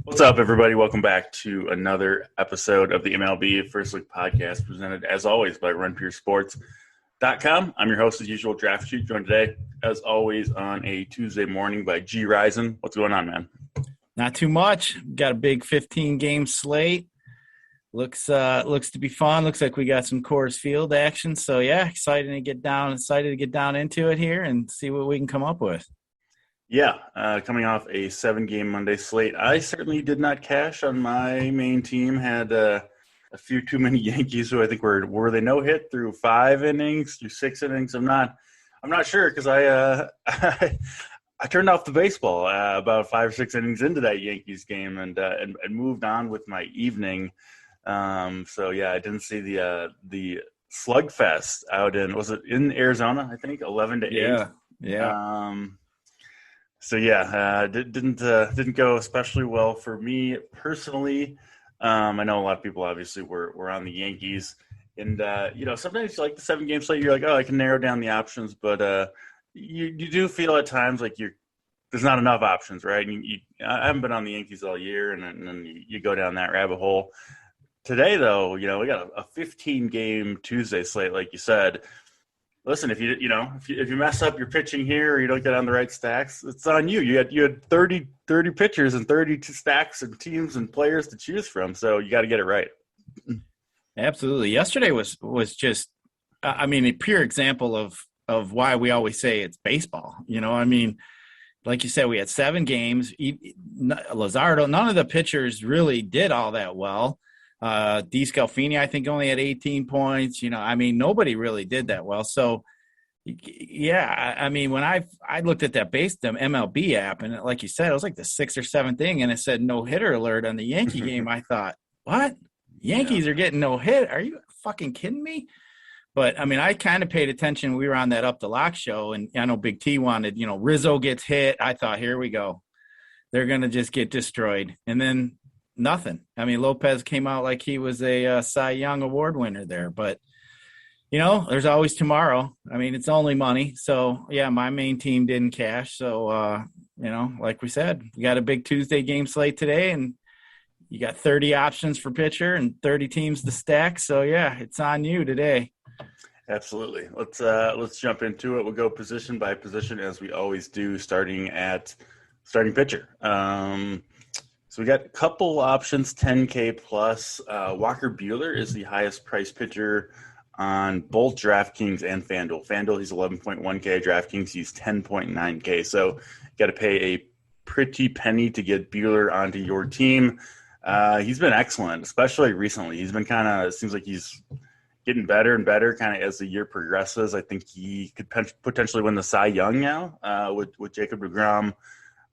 What's up, everybody? Welcome back to another episode of the MLB First Look Podcast, presented, as always, by RunPureSports.com. I'm your host, as usual, DraftCheat, joined today, as always, on a Tuesday morning by G. Risen. What's going on, man? Not too much. Got a big 15-game slate. Looks to be fun. Looks like we got some Coors Field action. So, yeah, excited to get down into it here and see what we can come up with. Yeah, coming off a 7-game Monday slate, I certainly did not cash on my main team. Had a few too many Yankees who I think were they no hit through 5 innings, through 6 innings. I'm not sure because I turned off the baseball about 5 or 6 innings into that Yankees game and moved on with my evening. So yeah, I didn't see the slugfest out in Arizona? I think 11-8. Yeah. So yeah, didn't go especially well for me personally. I know a lot of people obviously were on the Yankees, and sometimes you like the 7-game slate, you're like, oh, I can narrow down the options, but you do feel at times like there's not enough options, right? And I haven't been on the Yankees all year, and then you go down that rabbit hole. Today, though, we got a 15-game Tuesday slate, like you said. Listen, if you mess up your pitching here or you don't get on the right stacks, it's on you. You had 30 pitchers and 32 stacks and teams and players to choose from, so you got to get it right. Absolutely. Yesterday was just, a pure example of why we always say it's baseball. Like you said, we had 7 games. Luzardo, none of the pitchers really did all that well. DeScalfini, I think, only had 18 points. Nobody really did that well. So, yeah, when I looked at the MLB app, and like you said, it was like the 6th or 7th thing, and it said no hitter alert on the Yankee game. I thought, what? Yankees are getting no hit? Are you fucking kidding me? But I kind of paid attention. We were on that Up the Lock show, and I know Big T wanted, Rizzo gets hit. I thought, here we go. They're going to just get destroyed. And then nothing. Lopez came out like he was a Cy Young Award winner there. But, there's always tomorrow. It's only money. So, yeah, my main team didn't cash. So, like we said, we got a big Tuesday game slate today, and you got 30 options for pitcher and 30 teams to stack. So, yeah, it's on you today. Absolutely. Let's jump into it. We'll go position by position as we always do, starting at starting pitcher. So we got a couple options, 10K plus. Walker Buehler is the highest priced pitcher on both DraftKings and FanDuel. FanDuel, he's 11.1K. DraftKings, he's 10.9K. So you got to pay a pretty penny to get Buehler onto your team. He's been excellent, especially recently. He's been seems like he's getting better and better kind of as the year progresses. I think he could potentially win the Cy Young now with Jacob deGrom.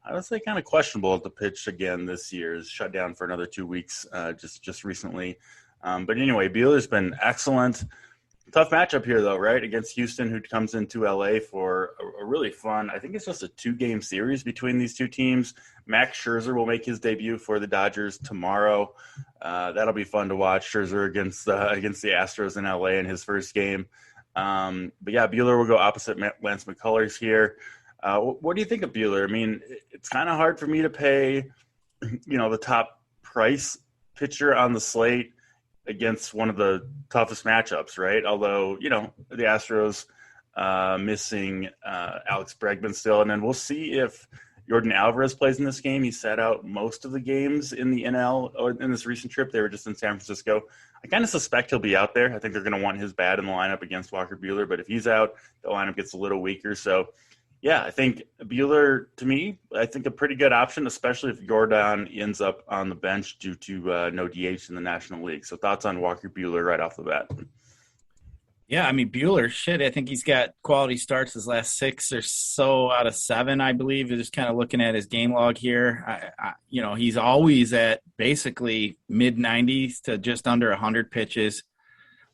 I would say kind of questionable at the pitch again this year. Is shut down for another 2 weeks just recently. But anyway, Buehler's been excellent. Tough matchup here, though, right? Against Houston, who comes into L.A. for a really fun, I think it's just a 2-game series between these two teams. Max Scherzer will make his debut for the Dodgers tomorrow. That'll be fun to watch. Scherzer against the Astros in L.A. in his first game. But yeah, Buehler will go opposite Lance McCullers here. What do you think of Buehler? It's kind of hard for me to pay, the top price pitcher on the slate against one of the toughest matchups, right? Although, the Astros missing Alex Bregman still. And then we'll see if Jordan Alvarez plays in this game. He sat out most of the games in the NL or in this recent trip. They were just in San Francisco. I kind of suspect he'll be out there. I think they're going to want his bat in the lineup against Walker Buehler. But if he's out, the lineup gets a little weaker. So, yeah, I think Buehler, to me, a pretty good option, especially if Jordan ends up on the bench due to no DH in the National League. So thoughts on Walker Buehler right off the bat? Yeah, Buehler, I think he's got quality starts his last 6 or so out of 7, I believe. Just kind of looking at his game log here. He's always at basically mid-90s to just under 100 pitches.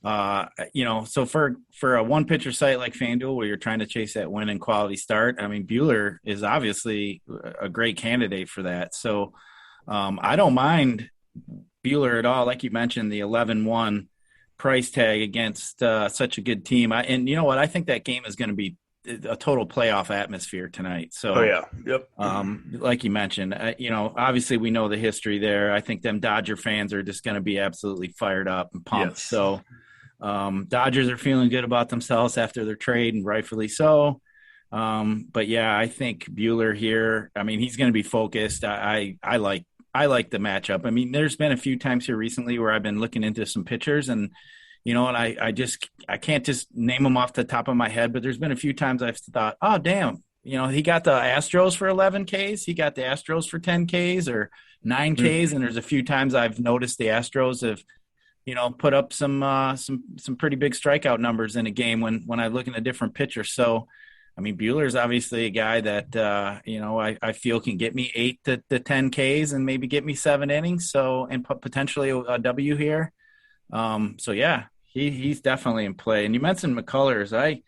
So for a one pitcher site like FanDuel where you're trying to chase that win and quality start, Buehler is obviously a great candidate for that. So I don't mind Buehler at all. Like you mentioned, the 11-1 price tag against such a good team. And you know what? I think that game is going to be a total playoff atmosphere tonight. So, Oh yeah, yep. Like you mentioned, obviously we know the history there. I think them Dodger fans are just going to be absolutely fired up and pumped. Yes. So, Dodgers are feeling good about themselves after their trade, and rightfully so. But yeah, I think Buehler here. I mean, he's going to be focused. I like the matchup. I mean, there's been a few times here recently where I've been looking into some pitchers, and and I can't just name them off the top of my head, but there's been a few times I've thought, oh damn, he got the Astros for 11 Ks, he got the Astros for 10 Ks or 9 Ks, and there's a few times I've noticed the Astros have put up some pretty big strikeout numbers in a game when I look at a different pitcher. So, I mean, Buehler's obviously a guy that, I feel can get me 8 to 10 Ks and maybe get me 7 innings. So, and potentially a W here. So yeah, he's definitely in play. And you mentioned McCullers.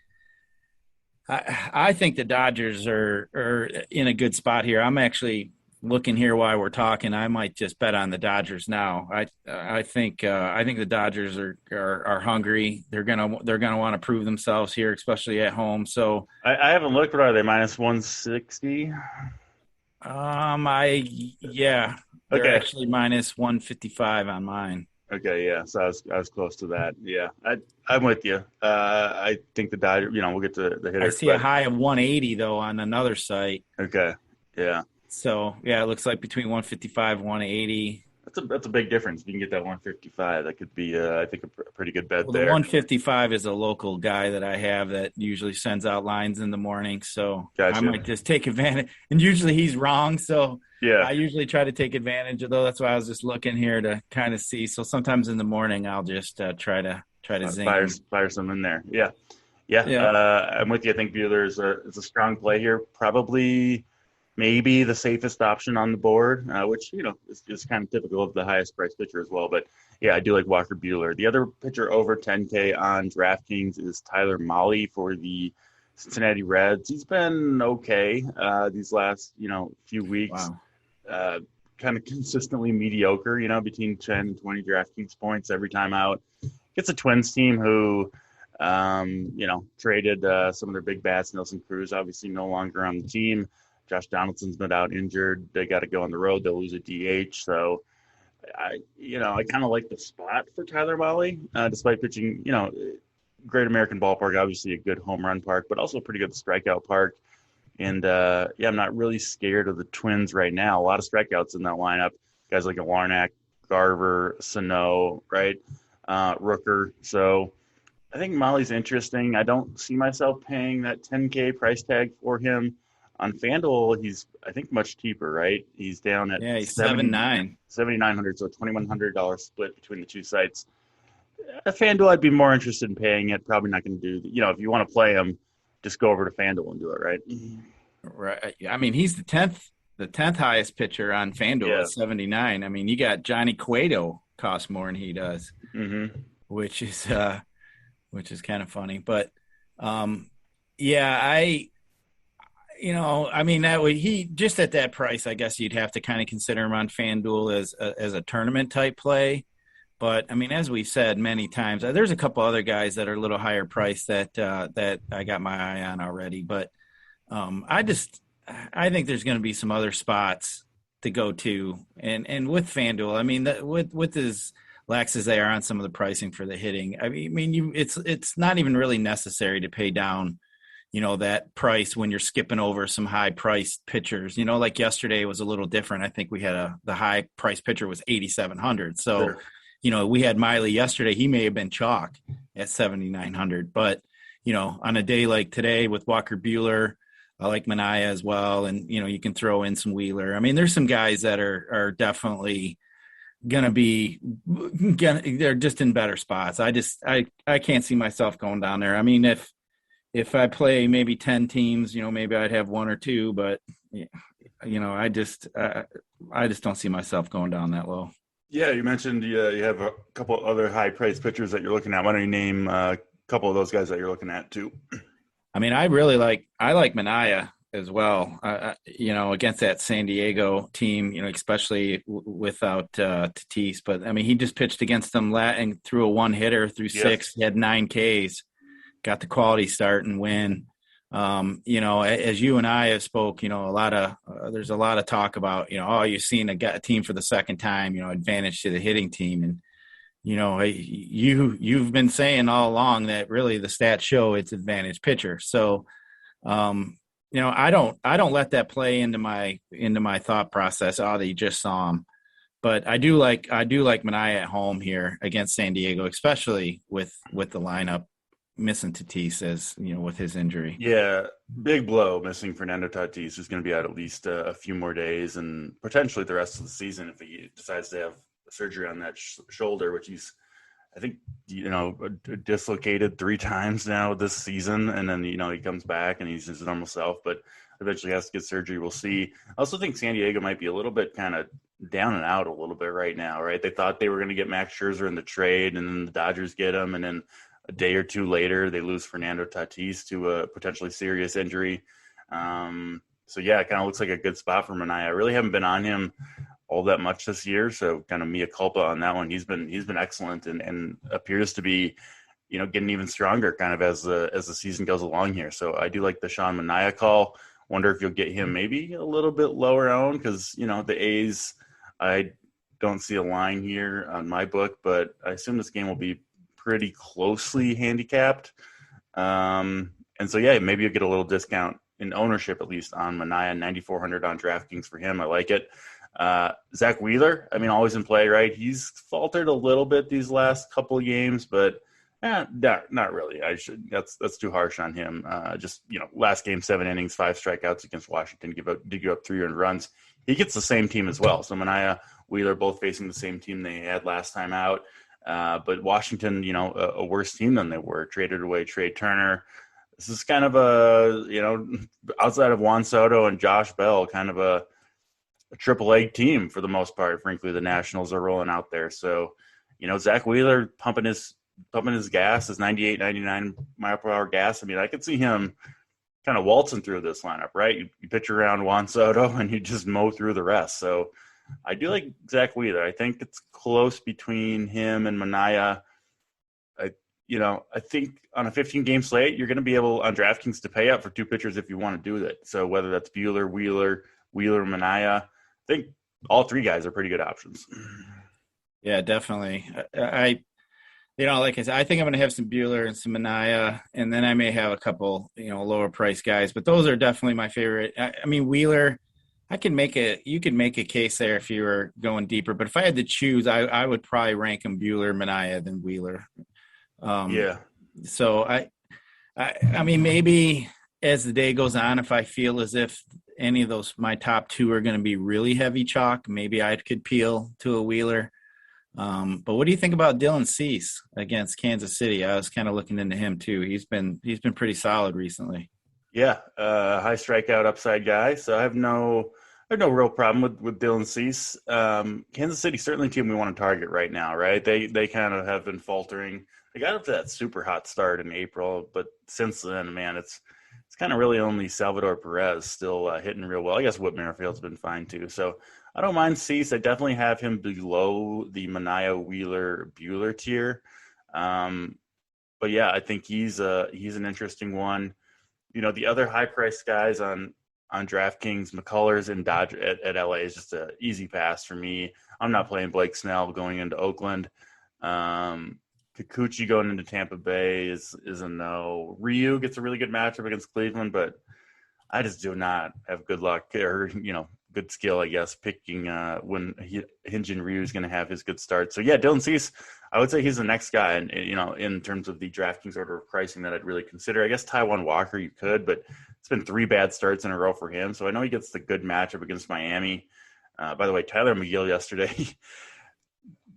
I think the Dodgers are in a good spot here. I'm actually looking here while we're talking. I might just bet on the Dodgers now. I think the Dodgers are hungry. They're gonna want to prove themselves here, especially at home. So I haven't looked, but are they minus 160? They're actually minus 155 on mine. Okay, yeah. So I was close to that. Yeah, I'm with you. I think the Dodgers. We'll get to the hitters. I see a high of 180 though on another site. Okay, yeah. So yeah, it looks like between 155 and 180. That's a big difference. If you can get that 155, that could be I think a pretty good bet there. The 155 is a local guy that I have that usually sends out lines in the morning, so gotcha. I might just take advantage. And usually he's wrong, so yeah, I usually try to take advantage of those. That's why I was just looking here to kind of see. So sometimes in the morning I'll just try to zing fire some in there. Yeah. I'm with you. I think Buehler is a strong play here. Probably. Maybe the safest option on the board, which, is kind of typical of the highest price pitcher as well. But, yeah, I do like Walker Buehler. The other pitcher over 10K on DraftKings is Tyler Mahle for the Cincinnati Reds. He's been okay these last, few weeks. Wow. Kind of consistently mediocre, between 10 and 20 DraftKings points every time out. It's a Twins team who, traded some of their big bats. Nelson Cruz obviously no longer on the team. Josh Donaldson's been out injured. They got to go on the road. They'll lose a DH. So, I kind of like the spot for Tyler Mahle, despite pitching, Great American Ballpark, obviously a good home run park, but also a pretty good strikeout park. And, I'm not really scared of the Twins right now. A lot of strikeouts in that lineup. Guys like Larnach, Garver, Sano, right? Rooker. So, I think Mahle's interesting. I don't see myself paying that 10K price tag for him. On FanDuel, he's, I think, much cheaper, right? He's down at he's $7,900, so $2,100 split between the two sites. At FanDuel, I'd be more interested in paying it. Probably not going to do, if you want to play him, just go over to FanDuel and do it, right? Right. I mean, he's the 10th highest pitcher on FanDuel at 79. I mean, you got Johnny Cueto costs more than he does, which is kind of funny. But that way he just at that price, I guess you'd have to kind of consider him on FanDuel as a tournament type play. But I mean, as we've said many times, there's a couple other guys that are a little higher priced that I got my eye on already. But I think there's going to be some other spots to go to, and with FanDuel, I mean, with as lax as they are on some of the pricing for the hitting, I mean, it's not even really necessary to pay down that price when you're skipping over some high priced pitchers. Like yesterday was a little different. I think we had the high price pitcher was 8,700. So, sure. We had Mahle yesterday. He may have been chalk at 7,900. But, on a day like today with Walker Buehler, I like Manaea as well. And, you can throw in some Wheeler. I mean, there's some guys that are definitely going to be they're just in better spots. I can't see myself going down there. I mean, if I play maybe 10 teams, maybe I'd have one or two, but I just don't see myself going down that low. Yeah, you mentioned you have a couple other high-priced pitchers that you're looking at. Why don't you name a couple of those guys that you're looking at too? I mean, I like Manaea as well. Against that San Diego team, especially without Tatis. But I mean, he just pitched against them and threw a one hitter through 6. He had 9 Ks. Got the quality start and win. As you and I have spoke, there's a lot of talk about, you've seen a team for the second time, advantage to the hitting team. And, you've been saying all along that really the stats show it's advantage pitcher. So, I don't let that play into my thought process. Oh, they just saw him. But I do like Manaea at home here against San Diego, especially with the lineup missing Tatis with his injury. Yeah, big blow missing Fernando Tatis, who's going to be out at least a few more days and potentially the rest of the season if he decides to have surgery on that shoulder, which he's, I think, dislocated 3 times now this season. And then, he comes back and he's his normal self, but eventually has to get surgery. We'll see. I also think San Diego might be a little bit kind of down and out a little bit right now, right? They thought they were going to get Max Scherzer in the trade, and then the Dodgers get him, and then a day or two later they lose Fernando Tatis to a potentially serious injury. So yeah, it kind of looks like a good spot for Manaea. I really haven't been on him all that much this year, so kind of mea culpa on that one. He's been excellent and appears to be, getting even stronger kind of as the season goes along here. So I do like the Sean Manaea call. Wonder if you'll get him maybe a little bit lower owned because, the A's, I don't see a line here on my book, but I assume this game will be pretty closely handicapped. And so, yeah, maybe you'll get a little discount in ownership, at least on Manaea, 9,400 on DraftKings for him. I like it. Zach Wheeler, always in play, right? He's faltered a little bit these last couple of games, but not really. That's too harsh on him. Last game, 7 innings, 5 strikeouts against Washington, did give up 3 earned runs. He gets the same team as well. So Manaea, Wheeler, both facing the same team they had last time out. But Washington, a worse team than they were. Traded away Trey Turner. This is kind of outside of Juan Soto and Josh Bell, kind of a triple-A team for the most part. Frankly, the Nationals are rolling out there. So, Zach Wheeler pumping his gas, his 98, 99 mile per hour gas. I could see him kind of waltzing through this lineup, right? You pitch around Juan Soto and you just mow through the rest. So I do like Zach Wheeler. I think it's close between him and Manaea. I think on a 15-game slate, you're going to be able on DraftKings to pay up for 2 pitchers if you want to do that. So whether that's Buehler, Wheeler, Manaea, I think all 3 guys are pretty good options. Yeah, definitely. Like I said, I think I'm going to have some Buehler and some Manaea, and then I may have a couple, lower price guys. But those are definitely my favorite. Wheeler, you could make a case there if you were going deeper. But if I had to choose, I would probably rank him Buehler, Manaea, than Wheeler. Yeah. So maybe as the day goes on, if I feel as if any of those my top 2 are going to be really heavy chalk, maybe I could peel to a Wheeler. But what do you think about Dylan Cease against Kansas City? I was kind of looking into him too. He's been pretty solid recently. Yeah, high strikeout upside guy. So I have no real problem with Dylan Cease. Kansas City certainly a team we want to target right now, right? They kind of have been faltering. They got up to that super hot start in April, but since then, man, it's kind of really only Salvador Perez still hitting real well. I guess Whit Merrifield's been fine too. So I don't mind Cease. I definitely have him below the Manaea, Wheeler, Buehler tier. But yeah, I think he's an interesting one. The other high-priced guys on DraftKings, McCullers and Dodge at LA is just an easy pass for me. I'm not playing Blake Snell going into Oakland. Kikuchi going into Tampa Bay is a no. Ryu gets a really good matchup against Cleveland, but I just do not have good luck or, good skill, I guess, picking when Hyun-Jin Ryu is going to have his good start. So, yeah, Dylan Cease, I would say he's the next guy, in terms of the DraftKings order of pricing that I'd really consider. I guess Taijuan Walker you could, but it's been 3 bad starts in a row for him. So I know he gets the good matchup against Miami. By the way, Tyler McGill yesterday,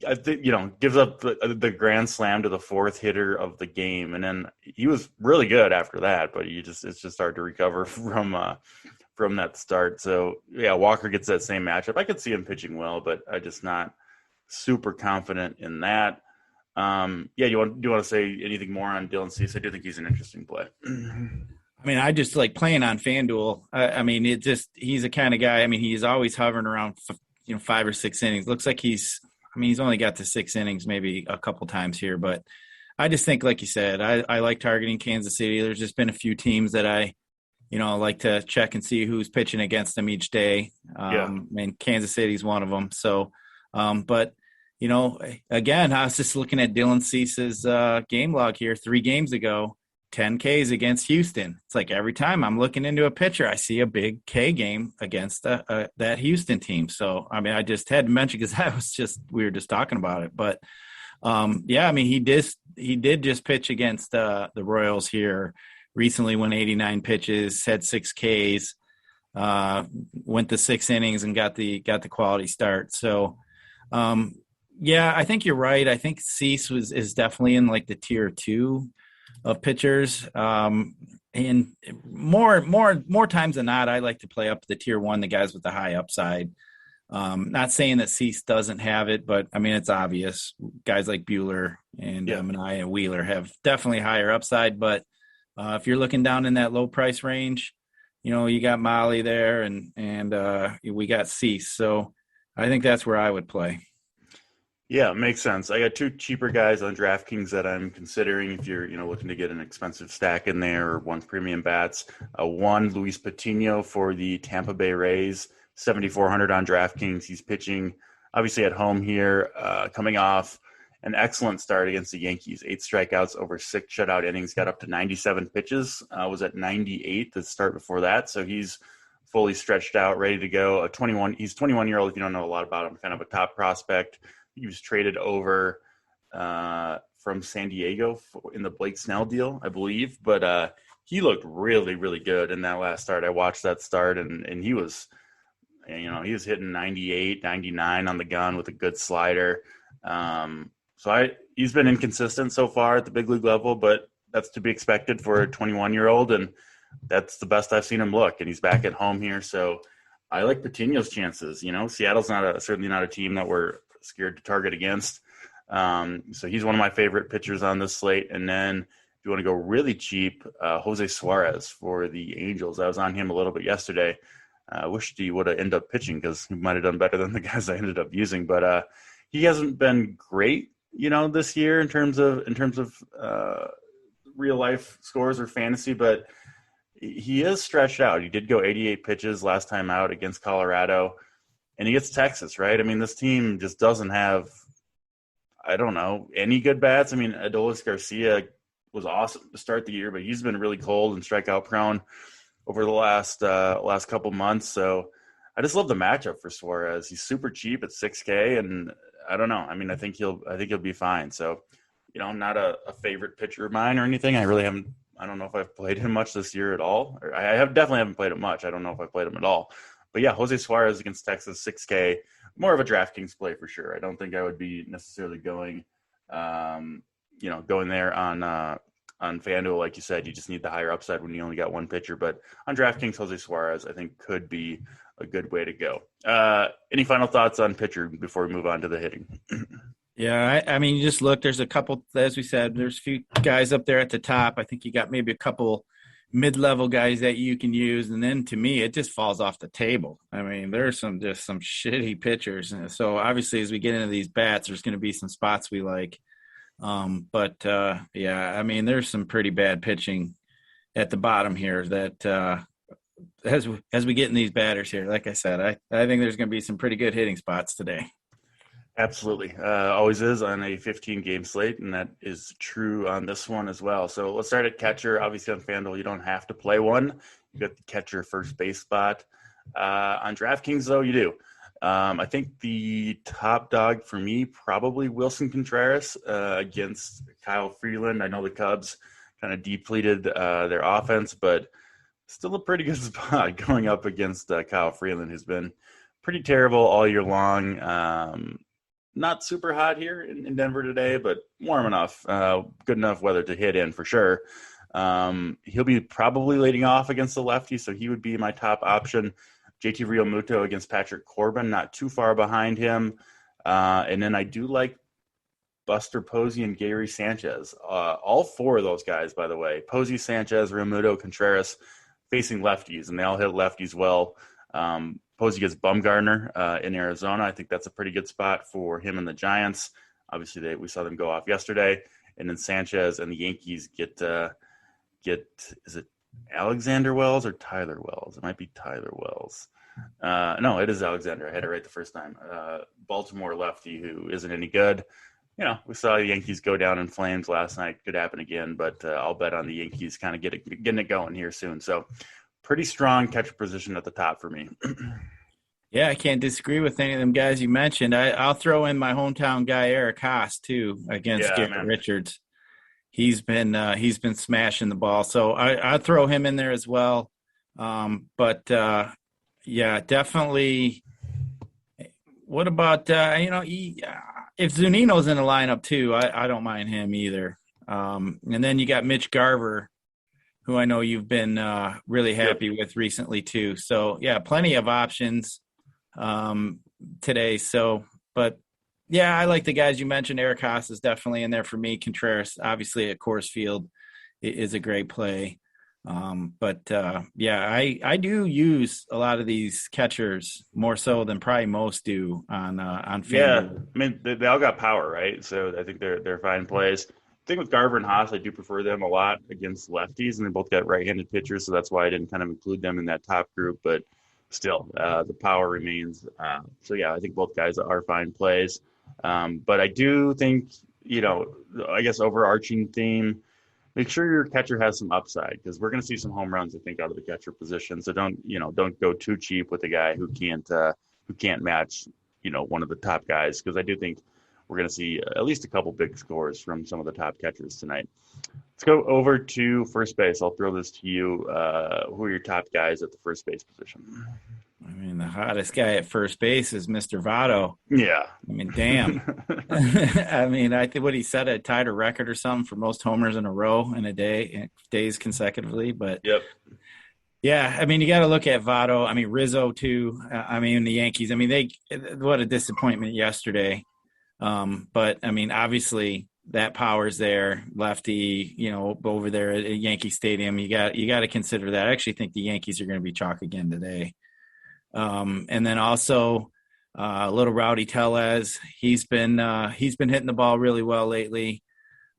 I think, gives up the grand slam to the 4th hitter of the game. And then he was really good after that, but it's just hard to recover from that start. So yeah, Walker gets that same matchup. I could see him pitching well, but I'm just not super confident in that. Do you want to say anything more on Dylan Cease? I do think he's an interesting play. I just like playing on FanDuel. He's a kind of guy. He's always hovering around 5 or 6 innings. Looks like he's only got to 6 innings maybe a couple times here, but I just think, like you said, I like targeting Kansas City. There's just been a few teams that I I like to check and see who's pitching against them each day. Yeah. And Kansas City's one of them. So, but again, I was just looking at Dylan Cease's game log here 3 games ago, 10 Ks against Houston. It's like every time I'm looking into a pitcher, I see a big K game against that Houston team. So, I mean, I just had to mention because we were just talking about it. But, yeah, I mean, he did just pitch against the Royals here recently, went 89 pitches, had 6 Ks, went to 6 innings and got the quality start. So, yeah, I think you're right. I think Cease is definitely in like the tier 2 of pitchers. And more times than not, I like to play up the tier 1, the guys with the high upside. Not saying that Cease doesn't have it, but I mean, it's obvious. Guys like Buehler and Manaea and Wheeler have definitely higher upside. But if you're looking down in that low price range, you got Molly there and we got Cease. So I think that's where I would play. Yeah, makes sense. I got 2 cheaper guys on DraftKings that I'm considering if you're, looking to get an expensive stack in there or 1 premium bats. One, Luis Patino for the Tampa Bay Rays, 7,400 on DraftKings. He's pitching obviously at home here, coming off an excellent start against the Yankees. 8 strikeouts over 6 shutout innings, got up to 97 pitches, was at 98 the start before that. So he's fully stretched out, ready to go. He's 21-year-old. If you don't know a lot about him, kind of a top prospect. He was traded over from San Diego in the Blake Snell deal, I believe. But he looked really, really good in that last start. I watched that start, and he was, he was hitting 98, 99 on the gun with a good slider. He's been inconsistent so far at the big league level, but that's to be expected for a 21-year-old, and that's the best I've seen him look. And he's back at home here, so I like Patino's chances. Seattle's certainly not a team that we're scared to target against. So he's one of my favorite pitchers on this slate. And then if you want to go really cheap, Jose Suarez for the Angels. I was on him a little bit yesterday. I wished he would have ended up pitching because he might have done better than the guys I ended up using. But he hasn't been great, this year in terms of real life scores or fantasy, but he is stretched out. He did go 88 pitches last time out against Colorado. And he gets Texas, right? I mean, this team just doesn't have, I don't know, any good bats. I mean, Adolis Garcia was awesome to start the year, but he's been really cold and strikeout prone over the last couple months. So I just love the matchup for Suarez. He's super cheap at 6K, and I don't know. I mean, I think he'll be fine. So, I'm not a favorite pitcher of mine or anything. I don't know if I've played him much this year at all. Definitely haven't played him much. I don't know if I played him at all. But yeah, Jose Suarez against Texas, 6K, more of a DraftKings play for sure. I don't think I would be necessarily going there on FanDuel. Like you said, you just need the higher upside when you only got 1 pitcher. But on DraftKings, Jose Suarez, I think could be a good way to go. Any final thoughts on pitcher before we move on to the hitting? Yeah, I mean, you just look, there's a couple, as we said, there's a few guys up there at the top. I think you got maybe a couple mid-level guys that you can use, and then to me it just falls off the table. I mean, there's some shitty pitchers, and so obviously as we get into these bats there's going to be some spots we like, but yeah, I mean, there's some pretty bad pitching at the bottom here that as we get in these batters here, like I said, I think there's going to be some pretty good hitting spots today. Absolutely. Always is on a 15-game slate, and that is true on this one as well. So let's start at catcher. Obviously on FanDuel, you don't have to play one. You got the catcher first base spot. On DraftKings, though, you do. I think the top dog for me, probably Wilson Contreras against Kyle Freeland. I know the Cubs kind of depleted their offense, but still a pretty good spot going up against Kyle Freeland, who's been pretty terrible all year long. Not super hot here in Denver today, but warm enough, good enough weather to hit in for sure. He'll be probably leading off against the lefty, so he would be my top option. JT Realmuto against Patrick Corbin, not too far behind him. And then I do like Buster Posey and Gary Sanchez. All 4 of those guys, by the way, Posey, Sanchez, Realmuto, Contreras, facing lefties, and they all hit lefties well. Posey gets Bumgarner in Arizona. I think that's a pretty good spot for him and the Giants. Obviously, we saw them go off yesterday. And then Sanchez and the Yankees get is it Alexander Wells or Tyler Wells? It might be Tyler Wells. No, it is Alexander. I had it right the first time. Baltimore lefty who isn't any good. We saw the Yankees go down in flames last night. Could happen again, but I'll bet on the Yankees kind of getting it going here soon. So pretty strong catcher position at the top for me. Yeah, I can't disagree with any of them guys you mentioned. I'll throw in my hometown guy Eric Haas too against Yeah, Garrett man. Richards. He's been smashing the ball, so I throw him in there as well. But yeah, definitely. What about if Zunino's in the lineup too? I don't mind him either. And then you got Mitch Garver, who I know you've been really happy with recently too. So yeah, plenty of options today. So, but yeah, I like the guys you mentioned. Eric Haas is definitely in there for me. Contreras, obviously at Coors Field, is a great play. But yeah, I do use a lot of these catchers more so than probably most do on FanDuel. Yeah, I mean they all got power, right? So I think they're fine plays. The thing with Garver and Haas, I do prefer them a lot against lefties, and they both got right-handed pitchers, so that's why I didn't kind of include them in that top group. But still, the power remains. So yeah, I think both guys are fine plays. But I do think, I guess overarching theme, make sure your catcher has some upside because we're going to see some home runs, I think, out of the catcher position. So don't go too cheap with a guy who can't match, one of the top guys, because I do think we're going to see at least a couple big scores from some of the top catchers tonight. Let's go over to first base. I'll throw this to you. Who are your top guys at the first base position? I mean, the hottest guy at first base is Mr. Votto. Yeah. I mean, damn. I mean, I think what he said had tied a record or something for most homers in a row in a day, days consecutively. But yep. Yeah, I mean, you got to look at Votto. I mean, Rizzo too. I mean, the Yankees. I mean, what a disappointment yesterday. But I mean, obviously that power's there, lefty. Over there at Yankee Stadium, you got to consider that. I actually think the Yankees are going to be chalk again today. And then also little Rowdy Tellez. He's been hitting the ball really well lately.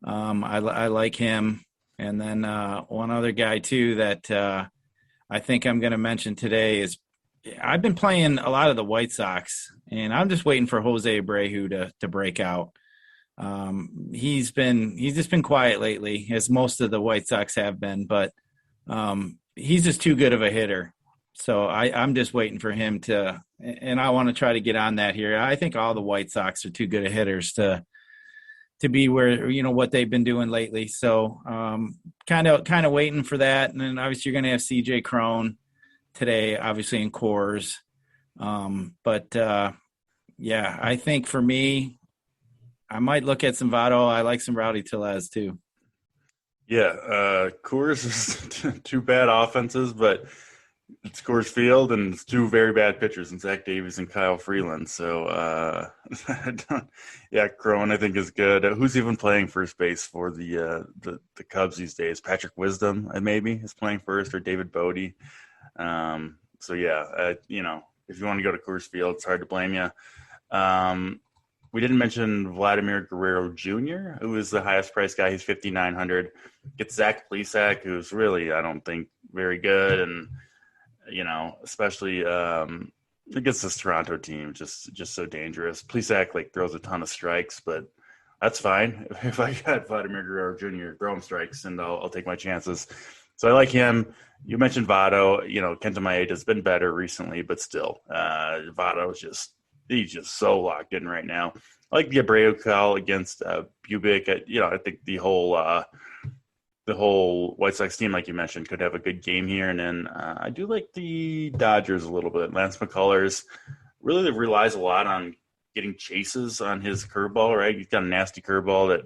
I like him. And then one other guy too that I think I'm going to mention today is I've been playing a lot of the White Sox, and I'm just waiting for Jose Abreu to break out. He's just been quiet lately, as most of the White Sox have been, but he's just too good of a hitter. So I'm just waiting for him to, and I want to try to get on that here. I think all the White Sox are too good of hitters to be where, what they've been doing lately. So kind of waiting for that. And then obviously you're going to have CJ Cron today, obviously in Coors. But yeah, I think for me, I might look at some Votto. I like some Rowdy Tellez too. Yeah. Coors is two bad offenses, but it's Coors Field, and it's two very bad pitchers in Zach Davies and Kyle Freeland. So, yeah, Cron I think is good. Who's even playing first base for the Cubs these days? Patrick Wisdom, maybe, is playing first, or David Bodie. So yeah, if you want to go to Coors Field, it's hard to blame you. We didn't mention Vladimir Guerrero Jr., who is the highest priced guy. He's $5,900. Gets Zach Plesac, who's really, I don't think, very good, and especially against this Toronto team, just so dangerous. Plesac throws a ton of strikes, but that's fine. If I got Vladimir Guerrero Jr., throw him strikes, and I'll take my chances. So I like him. You mentioned Votto. Kenta Maeda's been better recently, but still, Votto's he's just so locked in right now. I like the Abreu call against Bubic. I think the whole White Sox team, like you mentioned, could have a good game here. And then I do like the Dodgers a little bit. Lance McCullers really relies a lot on getting chases on his curveball, right? He's got a nasty curveball that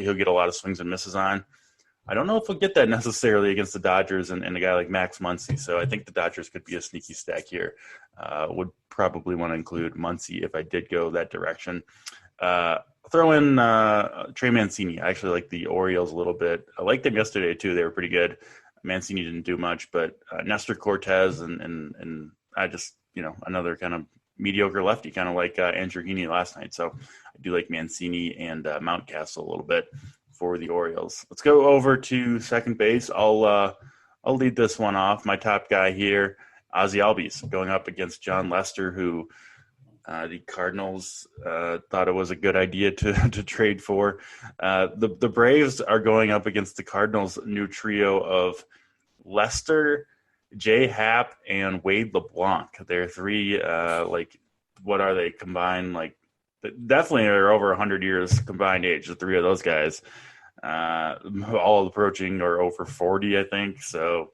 he'll get a lot of swings and misses on. I don't know if he'll get that necessarily against the Dodgers and a guy like Max Muncy. So I think the Dodgers could be a sneaky stack here. Would probably want to include Muncy if I did go that direction. Throw in Trey Mancini. I actually like the Orioles a little bit. I liked them yesterday too. They were pretty good. Mancini didn't do much, but Nestor Cortez and I just, another kind of mediocre lefty, kind of like Andrew Heaney last night. So I do like Mancini and Mountcastle a little bit for the Orioles. Let's go over to second base. I'll I'll lead this one off. My top guy here, Ozzie Albies, going up against John Lester, who the Cardinals thought it was a good idea to trade for. The Braves are going up against the Cardinals' new trio of Lester, Jay Happ, and Wade LeBlanc. They're three, what are they combined? Definitely are over 100 years combined age, the three of those guys. All approaching or over 40, I think. So,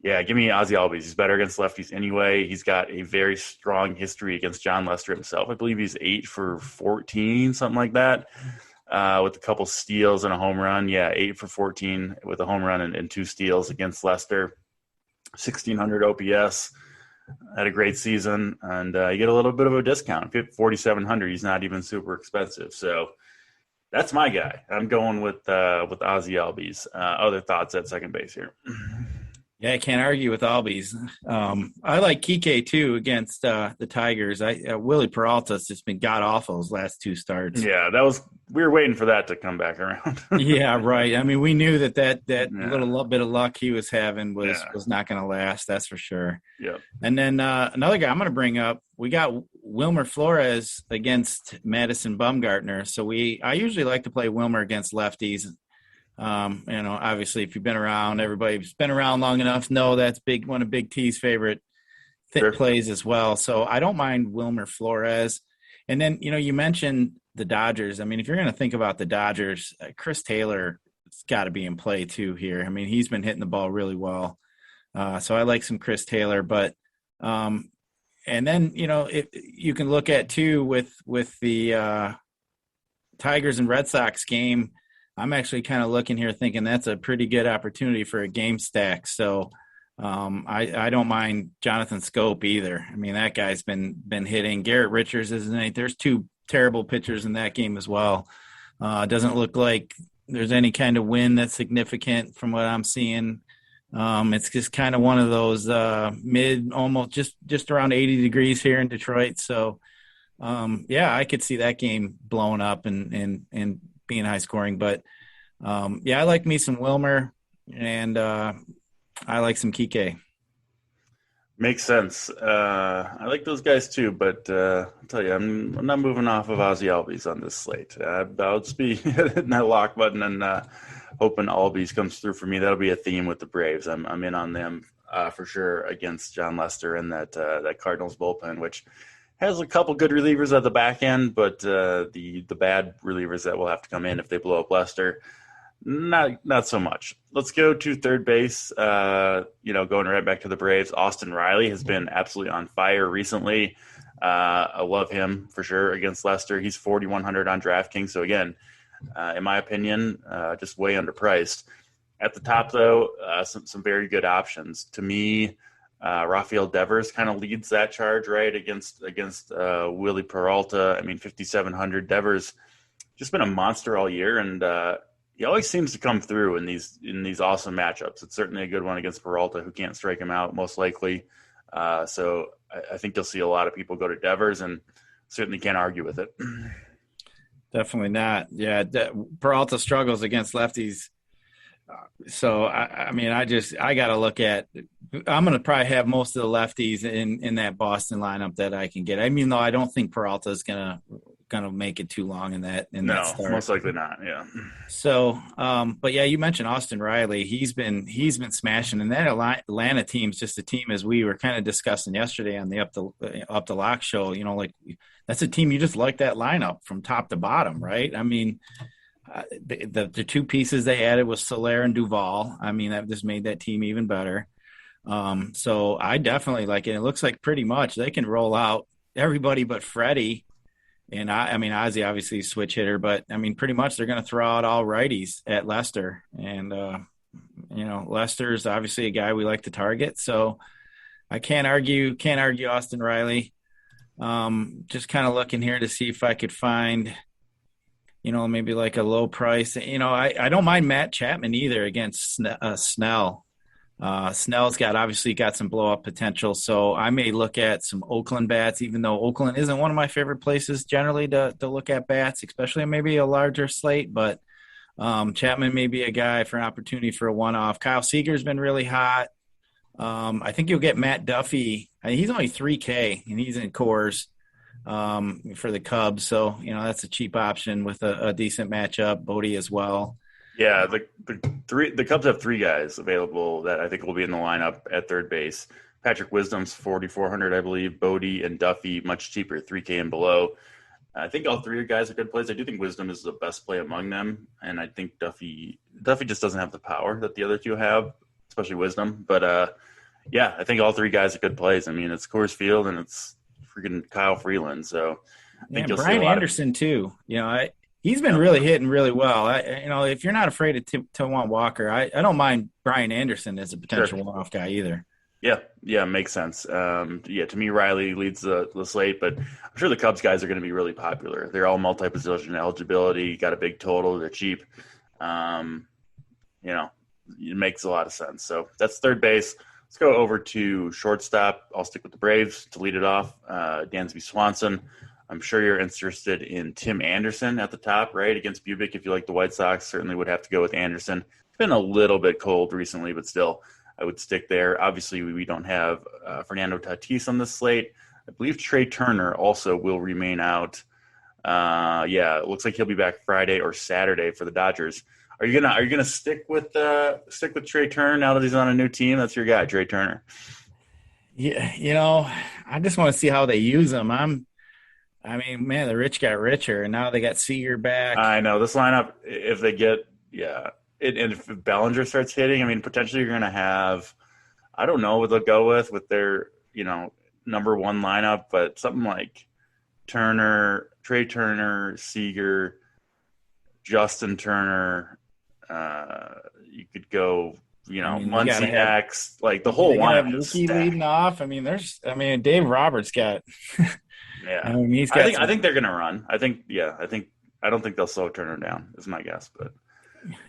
yeah, give me Ozzie Albies. He's better against lefties anyway. He's got a very strong history against John Lester himself. I believe he's 8 for 14, something like that, with a couple steals and a home run. Yeah, 8 for 14 with a home run and 2 steals against Lester. 1,600 OPS. Had a great season, and you get a little bit of a discount. 4,700. He's not even super expensive. So that's my guy. I'm going with Ozzie Albies. Other thoughts at second base here? Yeah, I can't argue with Albies. I like Kike too against the Tigers. Willie Peralta's just been god awful his last 2 starts. Yeah, we were waiting for that to come back around. Yeah, right. I mean, we knew that little bit of luck he was having was not going to last. That's for sure. Yeah. And then another guy I'm going to bring up. We got Wilmer Flores against Madison Bumgarner. So I usually like to play Wilmer against lefties. Obviously, if you've been around, everybody who's been around long enough know that's one of Big T's favorite plays as well. So I don't mind Wilmer Flores. And then, you mentioned the Dodgers. I mean, if you're going to think about the Dodgers, Chris Taylor's got to be in play too here. I mean, he's been hitting the ball really well. So I like some Chris Taylor, but and then, you can look at too with the Tigers and Red Sox game. I'm actually kind of looking here thinking that's a pretty good opportunity for a game stack. So I don't mind Jonathan Scope either. I mean, that guy's been hitting. Garrett Richards isn't it? There's 2 terrible pitchers in that game as well. It doesn't look like there's any kind of win that's significant from what I'm seeing. It's just kind of one of those mid, almost just around 80 degrees here in Detroit. So, I could see that game blowing up and being high scoring, but I like me some Wilmer and I like some Kike. Makes sense. I like those guys too, but I'll tell you, I'm not moving off of Ozzie Albies on this slate. I'll just be hitting that lock button and hoping Albies comes through for me. That'll be a theme with the Braves. I'm in on them for sure against John Lester and that Cardinals bullpen, which has a couple good relievers at the back end, but the bad relievers that will have to come in if they blow up Lester, not so much. Let's go to third base. Going right back to the Braves. Austin Reilly has been absolutely on fire recently. I love him for sure against Lester. He's 4,100 on DraftKings. So again, in my opinion, just way underpriced. At the top though, some very good options to me. Rafael Devers kind of leads that charge, right, against Willie Peralta. I mean, 5,700. Devers just been a monster all year, and he always seems to come through in these awesome matchups. It's certainly a good one against Peralta, who can't strike him out most likely. So I think you'll see a lot of people go to Devers, and certainly can't argue with it. Definitely not. Yeah, Peralta struggles against lefties. So I got to look at. I'm going to probably have most of the lefties in that Boston lineup that I can get. I mean, though, I don't think Peralta is gonna make it too long in that. No, start. Most likely not. Yeah. So, but yeah, you mentioned Austin Reilly. He's been smashing, and that Atlanta team's just a team, as we were kind of discussing yesterday on the Up the Lock show. That's a team you just like that lineup from top to bottom, right? I mean. The 2 pieces they added was Soler and Duvall. I mean, that just made that team even better. So I definitely like it. It looks like pretty much they can roll out everybody but Freddie. And I mean, Ozzie obviously switch hitter, but I mean, pretty much they're going to throw out all righties at Lester. And, Lester's obviously a guy we like to target. So I can't argue Austin Reilly. Just kind of looking here to see if I could find – maybe like a low price. I don't mind Matt Chapman either against Snell. Snell's obviously got some blow-up potential, so I may look at some Oakland bats, even though Oakland isn't one of my favorite places generally to look at bats, especially maybe a larger slate. But Chapman may be a guy for an opportunity for a one-off. Kyle Seager's been really hot. I think you'll get Matt Duffy. I mean, he's only 3K, and he's in Coors for the Cubs. So, that's a cheap option with a decent matchup. Bodie as well. Yeah, the Cubs have 3 guys available that I think will be in the lineup at third base. Patrick Wisdom's 4,400, I believe. Bodie and Duffy much cheaper, 3K and below. I think all 3 guys are good plays. I do think Wisdom is the best play among them, and I think Duffy just doesn't have the power that the other 2 have, especially Wisdom. But I think all 3 guys are good plays. I mean, it's Coors Field and it's freaking Kyle Freeland. So I think you'll Brian see Anderson too. He's been really hitting really well. If you're not afraid of Taijuan Walker, I don't mind Brian Anderson as a potential one-off guy either. Yeah, makes sense. To me, Reilly leads the slate, but I'm sure the Cubs guys are going to be really popular. They're all multi-position eligibility, got a big total, they're cheap. It makes a lot of sense. So that's third base. Let's go over to shortstop. I'll stick with the Braves to lead it off. Dansby Swanson. I'm sure you're interested in Tim Anderson at the top, right? Against Bubic, if you like the White Sox, certainly would have to go with Anderson. It's been a little bit cold recently, but still, I would stick there. Obviously, we don't have Fernando Tatis on this slate. I believe Trey Turner also will remain out. It looks like he'll be back Friday or Saturday for the Dodgers. Are you gonna stick with Trey Turner now that he's on a new team? That's your guy, Trey Turner. Yeah, I just want to see how they use him. The rich got richer, and now they got Seager back. I know this lineup. If they get, and if Bellinger starts hitting, I mean, potentially you're going to have, I don't know what they'll go with their, number 1 lineup, but something like Turner, Trey Turner, Seager, Justin Turner. You could go, Muncy X, like the whole lineup. Mookie leading off. Dave Roberts got. Yeah, he's got. I think they're going to run. I don't think they'll slow Turner down. Is my guess, but.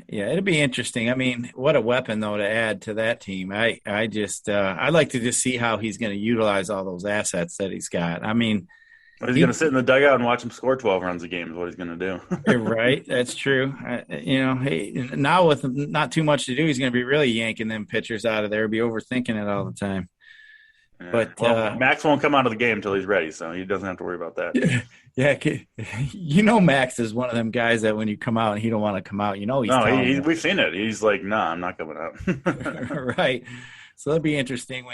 Yeah, it'll be interesting. I mean, what a weapon though to add to that team. I'd like to just see how he's going to utilize all those assets that he's got. I mean, he's going to sit in the dugout and watch him score 12 runs a game is what he's going to do. Right, that's true. Now with not too much to do, he's going to be really yanking them pitchers out of there, be overthinking it all the time. Yeah. But Max won't come out of the game until he's ready, so he doesn't have to worry about that. Yeah, Max is one of them guys that when you come out and he don't want to come out, we've seen it. He's like, nah, I'm not coming out. Right. So it'll be interesting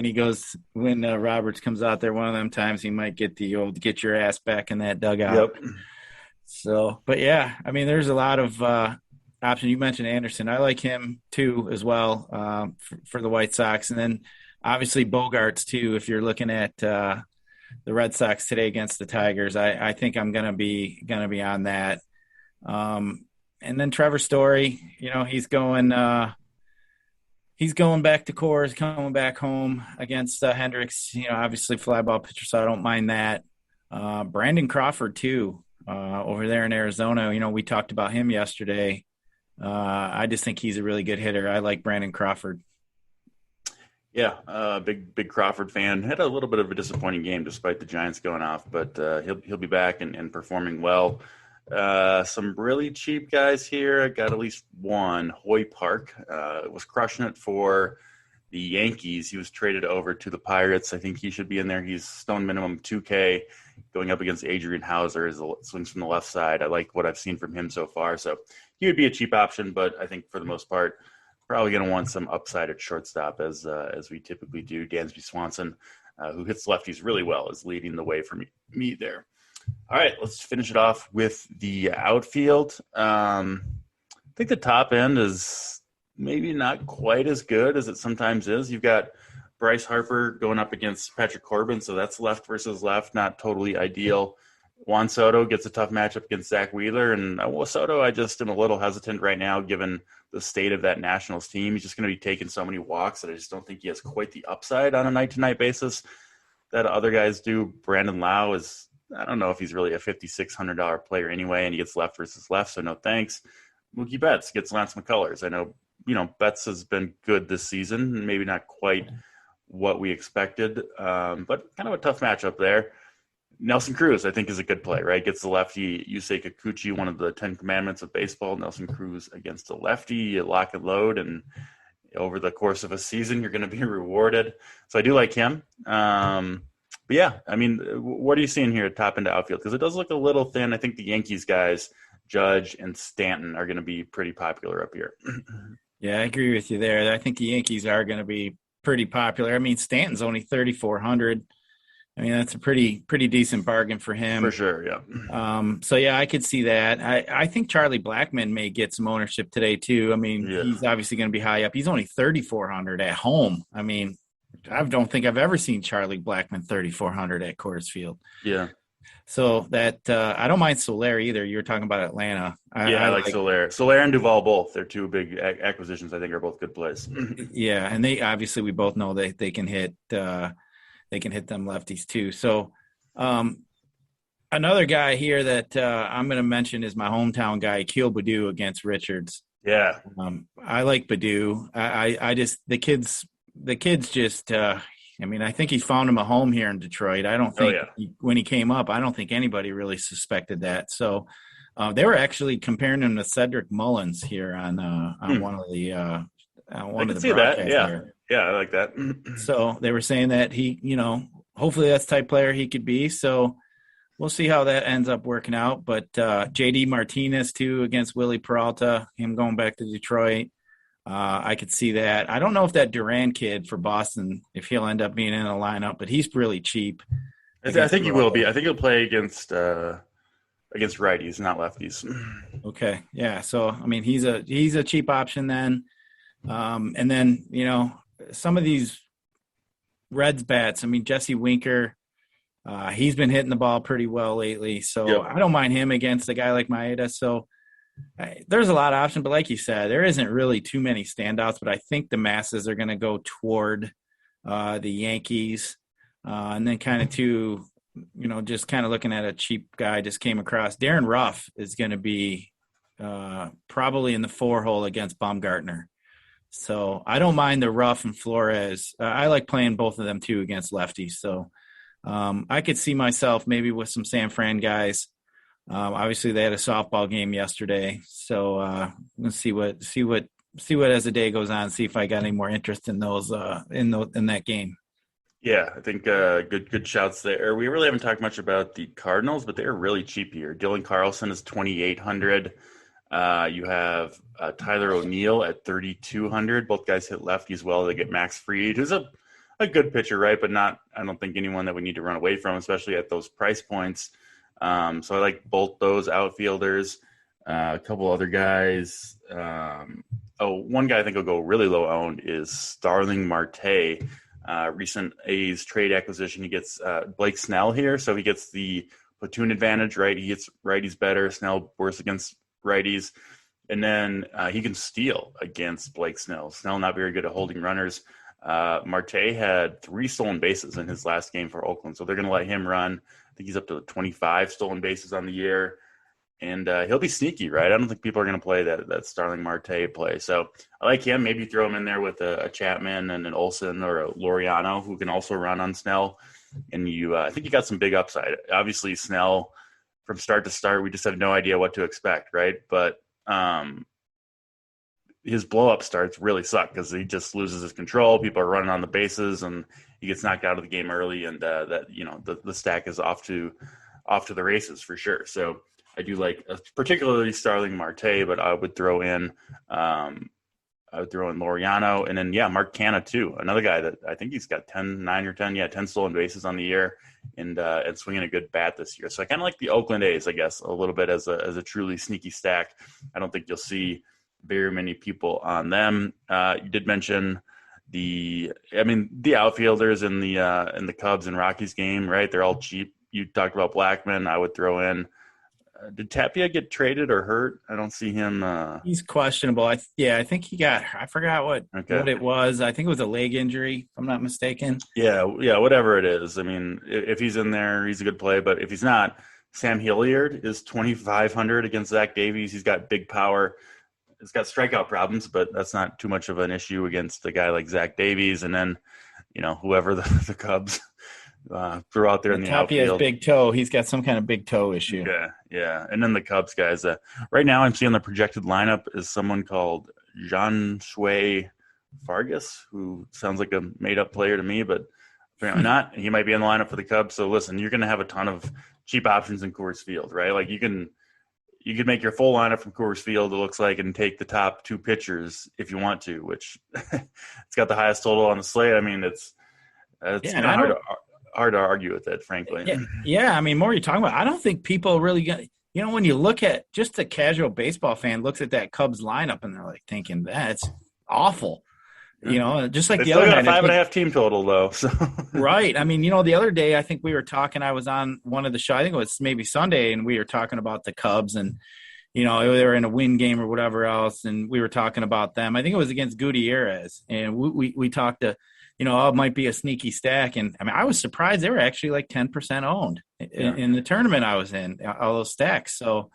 when Roberts comes out there. One of them times he might get the old get your ass back in that dugout. Yep. So, but yeah, I mean, there's a lot of options. You mentioned Anderson. I like him too as well for the White Sox, and then obviously Bogarts too. If you're looking at the Red Sox today against the Tigers, I think I'm gonna be on that. And then Trevor Story, he's going back to Coors, coming back home against Hendricks. Obviously fly ball pitcher, so I don't mind that. Brandon Crawford too, over there in Arizona. We talked about him yesterday. I just think he's a really good hitter. I like Brandon Crawford. Yeah, big Crawford fan. Had a little bit of a disappointing game despite the Giants going off, but he'll be back and performing well. Some really cheap guys here. I got at least one. Hoy Park was crushing it for the Yankees. He was traded over to the Pirates. I think he should be in there. He's stone minimum 2K going up against Adrian Hauser as he swings from the left side. I like what I've seen from him so far. So he would be a cheap option, but I think for the most part, probably going to want some upside at shortstop as we typically do. Dansby Swanson, who hits lefties really well, is leading the way for me there. All right, let's finish it off with the outfield. I think the top end is maybe not quite as good as it sometimes is. You've got Bryce Harper going up against Patrick Corbin, so that's left versus left, not totally ideal. Juan Soto gets a tough matchup against Zach Wheeler, and Soto, I just am a little hesitant right now given the state of that Nationals team. He's just going to be taking so many walks that I just don't think he has quite the upside on a night-to-night basis that other guys do. Brandon Lau is, I don't know if he's really a $5,600 player anyway, and he gets left versus left, so no thanks. Mookie Betts gets Lance McCullers. I know, Betts has been good this season, maybe not quite what we expected, but kind of a tough matchup there. Nelson Cruz, I think, is a good play, right? Gets the lefty Yusei Kikuchi, one of the 10 commandments of baseball. Nelson Cruz against the lefty, you lock and load, and over the course of a season, you're going to be rewarded. So I do like him. But yeah, I mean, what are you seeing here at top into outfield? Because it does look a little thin. I think the Yankees guys, Judge and Stanton, are going to be pretty popular up here. Yeah, I agree with you there. I think the Yankees are going to be pretty popular. I mean, Stanton's only 3,400. I mean, that's a pretty decent bargain for him. For sure, yeah. So, yeah, I could see that. I think Charlie Blackmon may get some ownership today, too. I mean, He's obviously going to be high up. He's only 3,400 at home. I mean, I don't think I've ever seen Charlie Blackmon 3,400 at Coors Field. Yeah. So that I don't mind Soler either. You were talking about Atlanta. I like Soler. Soler and Duvall both. They're two big acquisitions. I think are both good plays. Yeah, and they obviously we both know they can hit them lefties too. So another guy here that I'm going to mention is my hometown guy, Akil Baddoo against Richards. Yeah, I like Baddoo. I just the kids just. I mean, I think he found him a home here in Detroit. I don't think when he came up, I don't think anybody really suspected that. So they were actually comparing him to Cedric Mullins here on one of the one of the broadcasts. Yeah, I like that. So they were saying that he, hopefully that's the type player he could be. So we'll see how that ends up working out. But JD Martinez too against Willie Peralta, him going back to Detroit. I could see that. I don't know if that Duran kid for Boston, if he'll end up being in the lineup, but he's really cheap. I think he will be. I think he'll play against righties, not lefties. Okay, yeah. So I mean, he's a cheap option then. And then some of these Reds bats. I mean, Jesse Winker, he's been hitting the ball pretty well lately. So I don't mind him against a guy like Maeda. So. There's a lot of options, but like you said, there isn't really too many standouts, but I think the masses are going to go toward the Yankees. And then kind of just kind of looking at a cheap guy I just came across. Darren Ruff is going to be probably in the 4-hole against Baumgartner. So I don't mind the Ruff and Flores. I like playing both of them too against lefties. So I could see myself maybe with some San Fran guys. Obviously they had a softball game yesterday, so let's see what as the day goes on, see if I got any more interest in those in that game. Yeah, I think good shouts there. We really haven't talked much about the Cardinals, but they're really cheap here. Dylan Carlson is 2,800. You have Tyler O'Neill at 3,200. Both guys hit lefties well. They get Max Fried, who's a good pitcher, right? But not, I don't think anyone that we need to run away from, especially at those price points. So I like both those outfielders. A couple other guys. One guy I think will go really low owned is Starling Martay. Recent A's trade acquisition. He gets Blake Snell here, so he gets the platoon advantage, right? He gets righties better. Snell worse against righties. And then he can steal against Blake Snell. Snell not very good at holding runners. Marte had 3 stolen bases in his last game for Oakland, so they're going to let him run. I think he's up to 25 stolen bases on the year, and he'll be sneaky, right? I don't think people are going to play that Starling Marte play. So I like him. Maybe throw him in there with a Chapman and an Olsen or a Laureano who can also run on Snell. And I think you got some big upside. Obviously, Snell from start to start, we just have no idea what to expect, right? But his blow-up starts really suck because he just loses his control. People are running on the bases, and he gets knocked out of the game early, and the stack is off to the races for sure. So I do like particularly Starling Marte, but I would throw in Laureano, and then Mark Canha too, another guy that I think he's got 10 stolen bases on the year, and swinging a good bat this year. So I kind of like the Oakland A's, I guess, a little bit as a truly sneaky stack. I don't think you'll see very many people on them. You did mention the outfielders in the Cubs and Rockies game, right? They're all cheap. You talked about Blackmon. I would throw in. Did Tapia get traded or hurt? I don't see him. He's questionable. I think he got. I forgot what it was. I think it was a leg injury, if I'm not mistaken. Yeah, whatever it is. I mean, if he's in there, he's a good play. But if he's not, Sam Hilliard is 2,500 against Zach Davies. He's got big power. He's got strikeout problems, but that's not too much of an issue against a guy like Zach Davies. And then, whoever the Cubs throw out there in the Tapia has outfield. big toe. He's got some kind of big toe issue. Yeah. And then the Cubs guys. Right now, I'm seeing the projected lineup is someone called Jean Shui Vargas, who sounds like a made-up player to me, but apparently not. He might be in the lineup for the Cubs. So listen, you're going to have a ton of cheap options in Coors Field, right? Like you could make your full lineup from Coors Field, it looks like, and take the top two pitchers if you want to, which it's got the highest total on the slate. I mean, it's hard to argue with it, frankly. Yeah. I mean, more you're talking about, I don't think people really get, when you look at just a casual baseball fan looks at that Cubs lineup and they're like thinking that's awful. Just like they the still other got night, a 5.5 team total though. So. Right. I mean, the other day I think we were talking. I was on one of the show. I think it was maybe Sunday, and we were talking about the Cubs, and they were in a win game or whatever else, and we were talking about them. I think it was against Gutierrez, and we talked to, it might be a sneaky stack, and I mean I was surprised they were actually like 10% owned in the tournament I was in, all those stacks. So.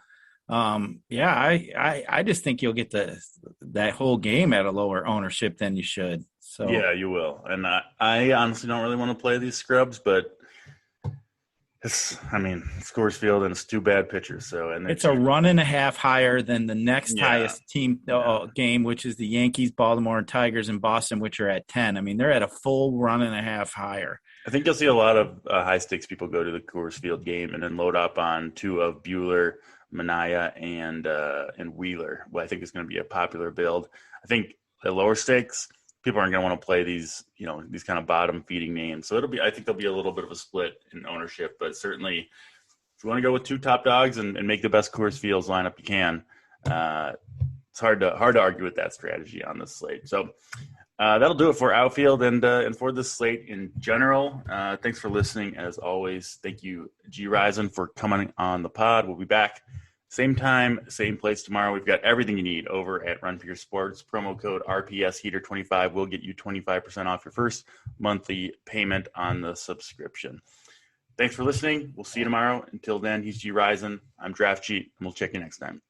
I just think you'll get that whole game at a lower ownership than you should. So yeah, you will. And I honestly don't really want to play these scrubs, but it's Coors Field and it's two bad pitchers. So it's a run and a half higher than the next highest team game, which is the Yankees, Baltimore, and Tigers in Boston, which are at 10. I mean, they're at a full run and a half higher. I think you'll see a lot of high stakes people go to the Coors Field game and then load up on two of Buehler, Manaea, and Wheeler. Well, I think it's going to be a popular build. I think at lower stakes, people aren't going to want to play these, these kind of bottom feeding names. So I think there'll be a little bit of a split in ownership, but certainly if you want to go with two top dogs and make the best Coors Fields lineup you can, it's hard to argue with that strategy on this slate. So that'll do it for outfield and for this slate in general. Thanks for listening as always. Thank you, G Rison, for coming on the pod. We'll be back same time, same place tomorrow. We've got everything you need over at Run for Your Sports. Promo code RPS Heater 25 will get you 25% off your first monthly payment on the subscription. Thanks for listening. We'll see you tomorrow. Until then, he's G Rison. I'm DraftCheat, and we'll check you next time.